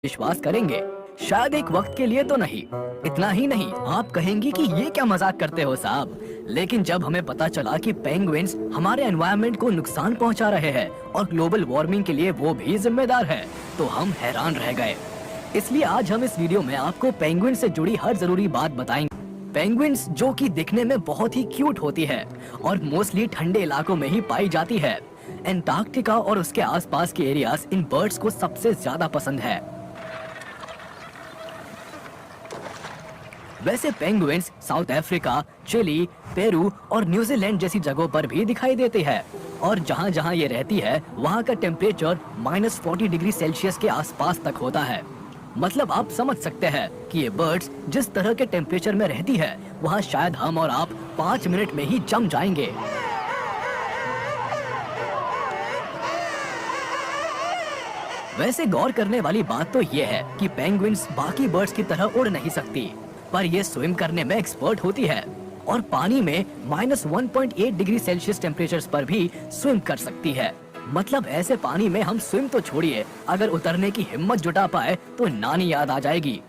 विश्वास करेंगे, शायद एक वक्त के लिए तो नहीं। इतना ही नहीं, आप कहेंगी कि ये क्या मजाक करते हो साहब। लेकिन जब हमें पता चला कि पेंगुइन्स हमारे एनवायरनमेंट को नुकसान पहुंचा रहे हैं और ग्लोबल वार्मिंग के लिए वो भी जिम्मेदार है, तो हम हैरान रह गए। इसलिए आज हम इस वीडियो में आपको पेंगुइन से जुड़ी हर जरूरी बात बताएंगे। पेंगुइन्स जो कि दिखने में बहुत ही क्यूट होती है और मोस्टली ठंडे इलाकों में ही पाई जाती है। एंटार्क्टिका और उसके आसपास के एरियाज इन बर्ड्स को सबसे ज्यादा पसंद है। वैसे penguins South Africa, Chile, Peru और न्यूजीलैंड जैसी जगहों पर भी दिखाई देती है और जहाँ जहाँ ये रहती है वहाँ का टेम्परेचर -40 डिग्री सेल्सियस के आसपास तक होता है। मतलब आप समझ सकते हैं कि ये बर्ड्स जिस तरह के टेम्परेचर में रहती है वहाँ शायद हम और आप 5 मिनट में ही जम जाएंगे। वैसे गौर करने वाली बात तो ये है कि पेंगुइन्स बाकी बर्ड्स की तरह उड़ नहीं सकती, पर ये स्विम करने में एक्सपर्ट होती है और पानी में -1.8 डिग्री सेल्सियस टेम्परेचर पर भी स्विम कर सकती है। मतलब ऐसे पानी में हम स्विम तो छोड़िए, अगर उतरने की हिम्मत जुटा पाए तो नानी याद आ जाएगी।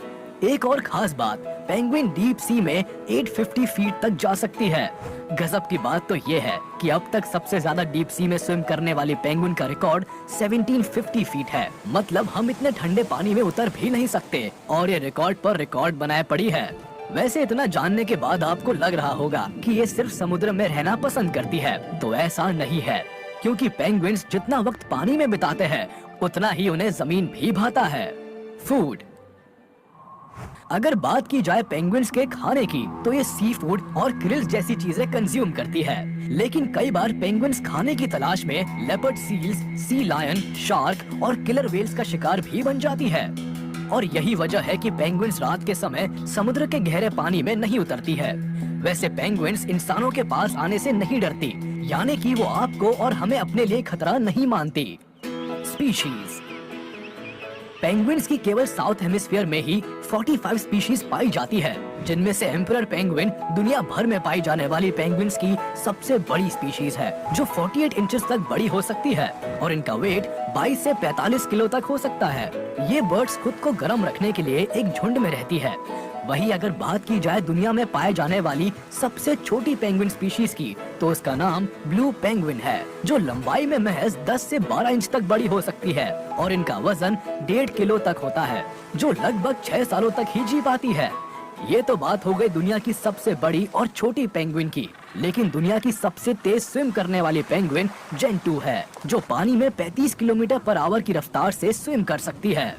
एक और खास बात, पेंगुइन डीप सी में 850 फीट तक जा सकती है। गजब की बात तो ये है कि अब तक सबसे ज्यादा डीप सी में स्विम करने वाली पेंगुइन का रिकॉर्ड 1750 फीट है। मतलब हम इतने ठंडे पानी में उतर भी नहीं सकते और ये रिकॉर्ड पर रिकॉर्ड बनाए पड़ी है। वैसे इतना जानने के बाद आपको लग रहा होगा कि ये सिर्फ समुद्र में रहना पसंद करती है, तो ऐसा नहीं है, क्योंकि पेंगुइन्स जितना वक्त पानी में बिताते हैं उतना ही उन्हें जमीन भी भाता है। फूड, अगर बात की जाए पेंगुइन्स के खाने की तो ये सी फूड और क्रिल्स जैसी चीजें कंज्यूम करती है। लेकिन कई बार पेंगुइन्स खाने की तलाश में leopard seals, sea lion, shark और किलर व्हेल्स का शिकार भी बन जाती है। और यही वजह है कि पेंगुइन्स रात के समय समुद्र के गहरे पानी में नहीं उतरती है। वैसे पेंगुइन्स इंसानों के पास आने से नहीं डरती, यानी कि वो आपको और हमें अपने लिए खतरा नहीं मानती। स्पीशीज, पेंगुइन्स की केवल साउथ हेमिस्फीयर में ही 45 स्पीशीज पाई जाती है, जिनमें से एम्परर पेंगुइन दुनिया भर में पाई जाने वाली पेंगुइन्स की सबसे बड़ी स्पीशीज है, जो 48 इंचेस तक बड़ी हो सकती है और इनका वेट 22 से 45 किलो तक हो सकता है। ये बर्ड्स खुद को गर्म रखने के लिए एक झुंड में रहती है। वहीं अगर बात की जाए दुनिया में पाए जाने वाली सबसे छोटी पेंगुइन स्पीशीज की, तो उसका नाम ब्लू पेंगुइन है, जो लंबाई में महज 10 से 12 इंच तक बड़ी हो सकती है और इनका वजन 1.5 किलो तक होता है, जो लगभग 6 सालों तक ही जी पाती है। ये तो बात हो गई दुनिया की सबसे बड़ी और छोटी पेंगुइन की, लेकिन दुनिया की सबसे तेज स्विम करने वाली पेंगुइन जेन2 है, जो पानी में 35 किलोमीटर पर आवर की रफ्तार से स्विम कर सकती है।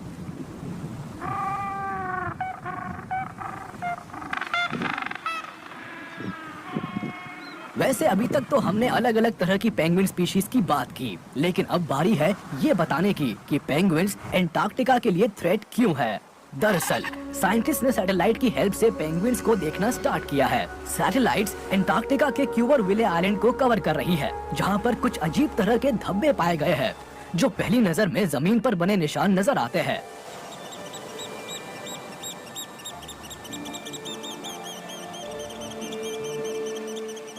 वैसे अभी तक तो हमने अलग अलग तरह की पेंगुइन स्पीशीज की बात की, लेकिन अब बारी है ये बताने की कि पेंगुइन्स एंटार्क्टिका के लिए थ्रेट क्यों है। दरअसल साइंटिस्ट ने सैटेलाइट की हेल्प से पेंगुइन्स को देखना स्टार्ट किया है। सैटेलाइट्स एंटार्क्टिका के क्यूवरविले आइलैंड को कवर कर रही है, जहां पर कुछ अजीब तरह के धब्बे पाए गए हैं, जो पहली नजर में जमीन पर बने निशान नजर आते हैं।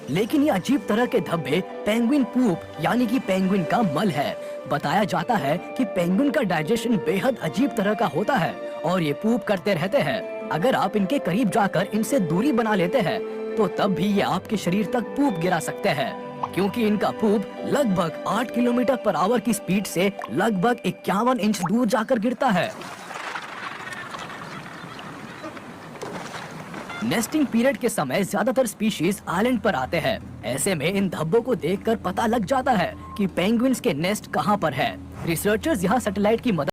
लेकिन ये अजीब तरह के धब्बे पेंगुइन पूप यानी कि पेंगुइन का मल है। बताया जाता है कि पेंगुइन का डाइजेशन बेहद अजीब तरह का होता है और ये पूप करते रहते हैं। अगर आप इनके करीब जाकर इनसे दूरी बना लेते हैं तो तब भी ये आपके शरीर तक पूप गिरा सकते हैं, क्योंकि इनका पूप लगभग 8 किलोमीटर पर आवर की स्पीड से लगभग 51 इंच दूर जाकर गिरता है। नेस्टिंग पीरियड के समय ज्यादातर स्पीशीज आइलैंड पर आते हैं। ऐसे में इन धब्बों को देखकर पता लग जाता है कि पेंगुइन्स के नेस्ट कहां पर है। रिसर्चर्स यहां सैटेलाइट की मदद